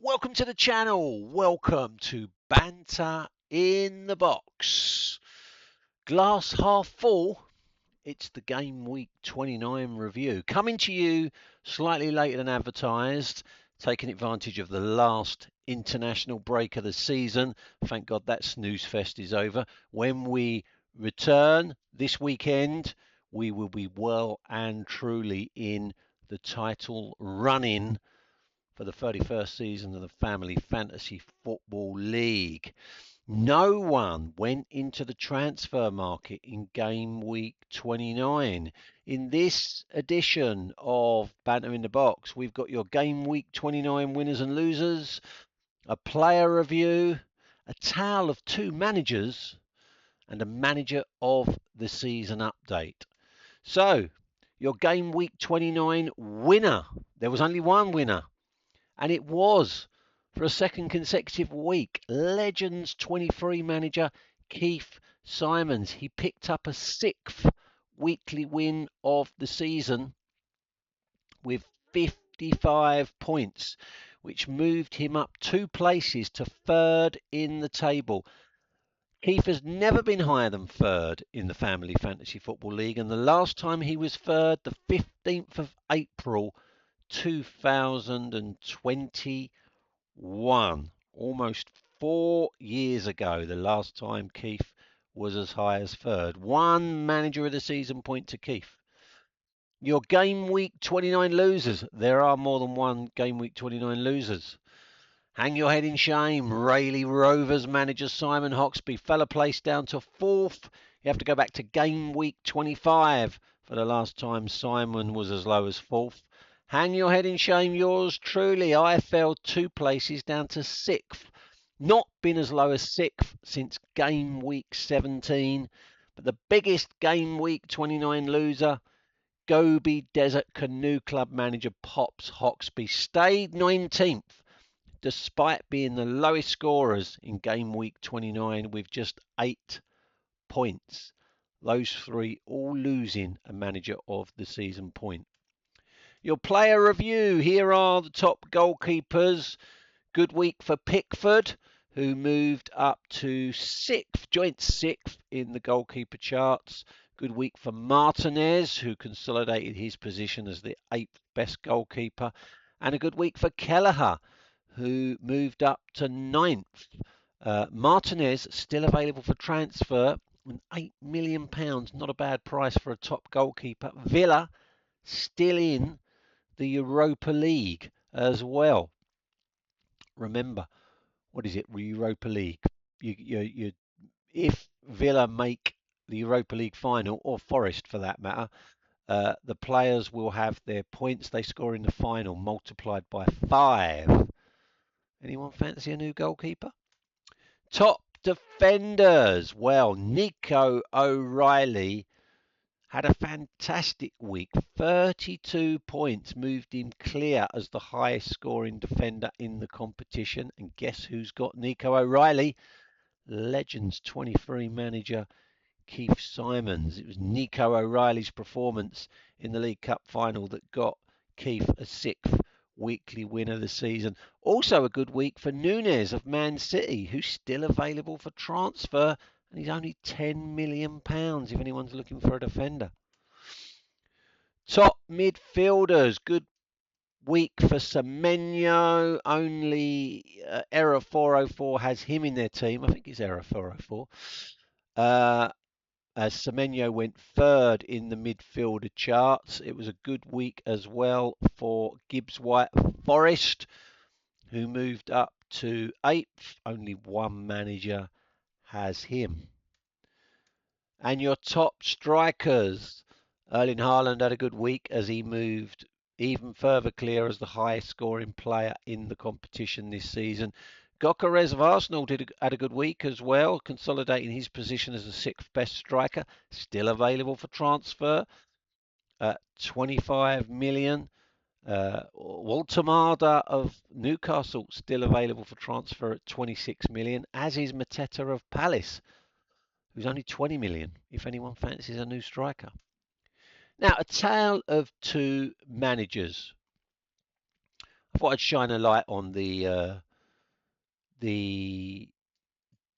Welcome to the channel. Welcome to Banter in the Box. Glass half full. It's the game week 29 review. Coming to you slightly later than advertised, taking advantage of the last international break of the season. Thank God that snooze fest is over. When we return this weekend, we will be well and truly in the title running for the 31st season of the Family Fantasy Football League. No one went into the transfer market in game week 29. In this edition of Banter in the Box, we've got your game week 29 winners and losers, a player review, a tale of two managers, and a manager of the season update. So, your game week 29 winner. There was only one winner. And it was, for a second consecutive week, Legends 23 manager Keith Simons. He picked up a sixth weekly win of the season with 55 points, which moved him up 2 places to third in the table. Keith has never been higher than third in the Family Fantasy Football League, and the last time he was third, the 15th of April 2021, almost 4 years ago, the last time Keith was as high as third. One manager of the season point to Keith. Your game week 29 losers. There are more than one game week 29 losers. Hang your head in shame. Rayleigh Rovers manager Simon Hoxby fell a place down to fourth. You have to go back to game week 25 for the last time Simon was as low as fourth. Hang your head in shame, yours truly. I fell 2 places down to sixth. Not been as low as sixth since game week 17. But the biggest game week 29 loser, Gobi Desert Canoe Club manager Pops Hoxby, stayed 19th despite being the lowest scorers in game week 29 with just 8 points. Those three all losing a manager of the season point. Your player review. Here are the top goalkeepers. Good week for Pickford, who moved up to sixth, joint sixth in the goalkeeper charts. Good week for Martinez, who consolidated his position as the 8th best goalkeeper. And a good week for Kelleher, who moved up to 9th. Martinez still available for transfer. £8 million, not a bad price for a top goalkeeper. Villa still in the Europa League as well. Remember, what is it? Europa League. If Villa make the Europa League final, or Forest for that matter, the players will have their points they score in the final multiplied by 5. Anyone fancy a new goalkeeper? Top defenders. Well, Nico O'Reilly had a fantastic week. 32 points moved him clear as the highest scoring defender in the competition. And guess who's got Nico O'Reilly? Legends 23 manager Keith Simons. It was Nico O'Reilly's performance in the League Cup final that got Keith a sixth weekly win of the season. Also a good week for Nunes of Man City, who's still available for transfer, and he's only £10 million if anyone's looking for a defender. Top midfielders. Good week for Semenyo. Only Error 404 has him in their team. I think it's Error 404. As Semenyo went third in the midfielder charts. It was a good week as well for Gibbs White Forest, who moved up to 8th. Only one manager has him. And your top strikers. Erling Haaland had a good week as he moved even further clear as the highest scoring player in the competition this season. Gyökeres of Arsenal had a good week as well, consolidating his position as the 6th best striker, still available for transfer at 25 million. Walter Marda of Newcastle still available for transfer at 26 million, as is Mateta of Palace, who's only 20 million, if anyone fancies a new striker. Now, a tale of two managers. thought I'd shine a light on the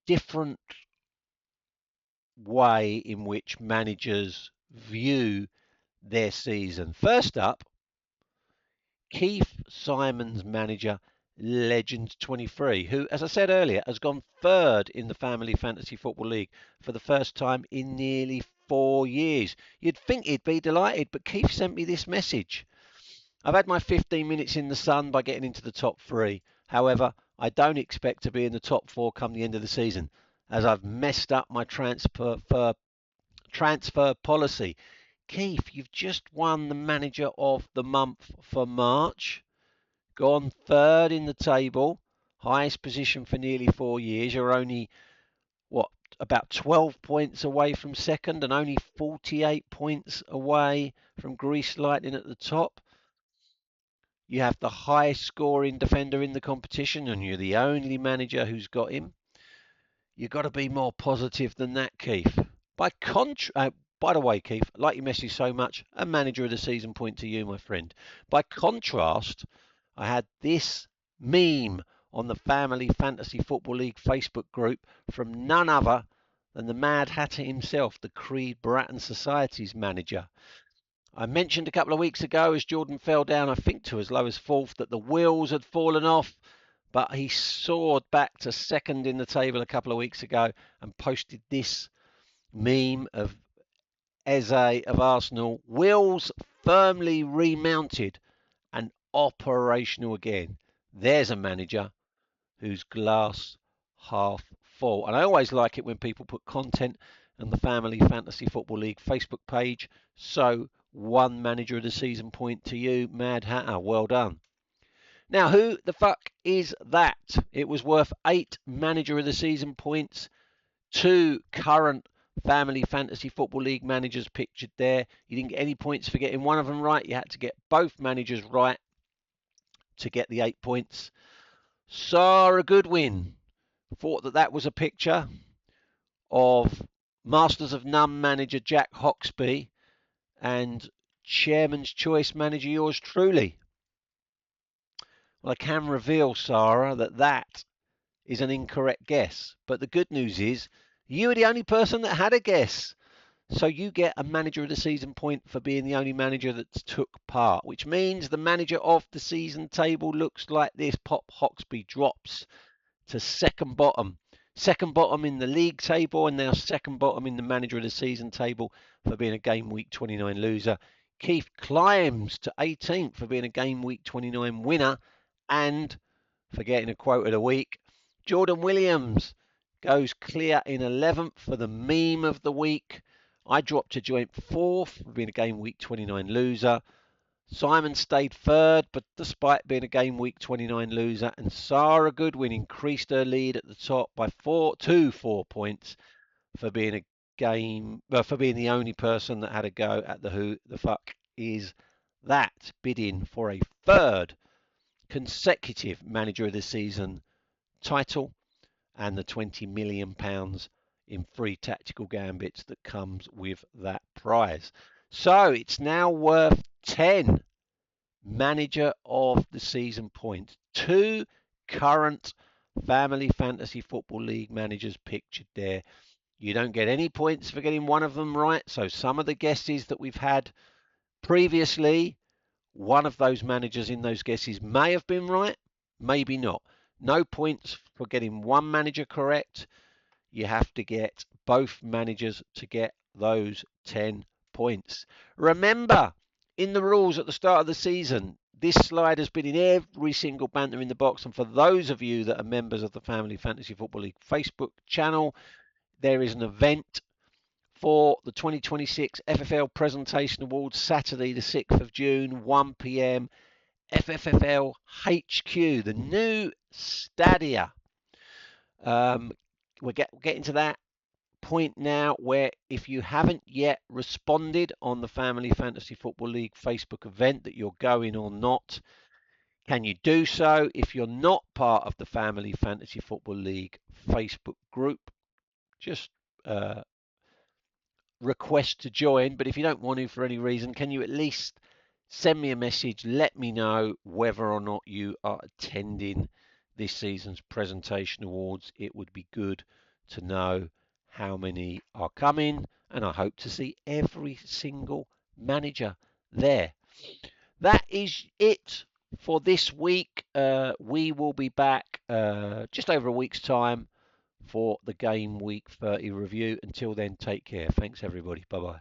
different way in which managers view their season. First up, Keith Simon's manager, Legends 23, who, as I said earlier, has gone third in the Family Fantasy Football League for the first time in nearly 4 years. You'd think he'd be delighted, but Keith sent me this message. I've had my 15 minutes in the sun by getting into the top three. However, I don't expect to be in the top four come the end of the season, as I've messed up my transfer policy. Keith, you've just won the manager of the month for March, gone third in the table, highest position for nearly 4 years. You're only, what, about 12 points away from second and only 48 points away from Grease Lightning at the top. You have the highest scoring defender in the competition, and you're the only manager who's got him. You've got to be more positive than that, Keith. By the way, Keith, I like your message so much. A manager of the season point to you, my friend. By contrast, I had this meme on the Family Fantasy Football League Facebook group from none other than the Mad Hatter himself, the Creed Bratton Society's manager. I mentioned a couple of weeks ago as Jordan fell down, I think to as low as fourth, that the wheels had fallen off, but he soared back to second in the table a couple of weeks ago and posted this meme of Eze of Arsenal, wheels firmly remounted and operational again. There's a manager whose glass half full. And I always like it when people put content on the Family Fantasy Football League Facebook page. So, one manager of the season point to you, Mad Hatter. Well done. Now, who the fuck is that? It was worth 8 manager of the season points. 2 current Family Fantasy Football League managers pictured there. You didn't get any points for getting one of them right. You had to get both managers right to get the 8 points. Sarah Goodwin thought that was a picture of Masters of None manager Jack Hoxby and Chairman's Choice manager yours truly. Well, I can reveal, Sarah, that is an incorrect guess. But the good news is you were the only person that had a guess. So you get a manager of the season point for being the only manager that took part, which means the manager of the season table looks like this. Pop Hoxby drops to second bottom. Second bottom in the league table and now second bottom in the manager of the season table for being a game week 29 loser. Keith climbs to 18th for being a game week 29 winner and for getting a quote of the week. Jordan Williams goes clear in 11th for the meme of the week. I dropped to joint 4th for being a game week 29 loser. Simon stayed third, but despite being a game week 29 loser, and Sarah Goodwin increased her lead at the top by 4 points for being the only person that had a go at the who the fuck is that, bidding for a third consecutive manager of the season title and the £20 million in free tactical gambits that comes with that prize. So it's now worth 10 manager of the season points. 2 current Family Fantasy Football League managers pictured there. You don't get any points for getting one of them right. So some of the guesses that we've had previously, one of those managers in those guesses may have been right, maybe not. No points for getting one manager correct. You have to get both managers to get those 10 points. Remember, in the rules at the start of the season, this slide has been in every single Banter in the Box. And for those of you that are members of the Family Fantasy Football League Facebook channel, there is an event for the 2026 FFL Presentation Awards, Saturday, the 6th of June, 1 p.m. FFFL HQ, the new stadia. We're getting to that point now where if you haven't yet responded on the Family Fantasy Football League Facebook event that you're going or not, can you do so? If you're not part of the Family Fantasy Football League Facebook group, just request to join. But if you don't want to for any reason, can you at least Send me a message. Let me know whether or not you are attending this season's presentation awards. It would be good to know how many are coming, and I hope to see every single manager there. That is it for this week. We will be back just over a week's time for the Game Week 30 review. Until then, take care. Thanks, everybody. Bye bye.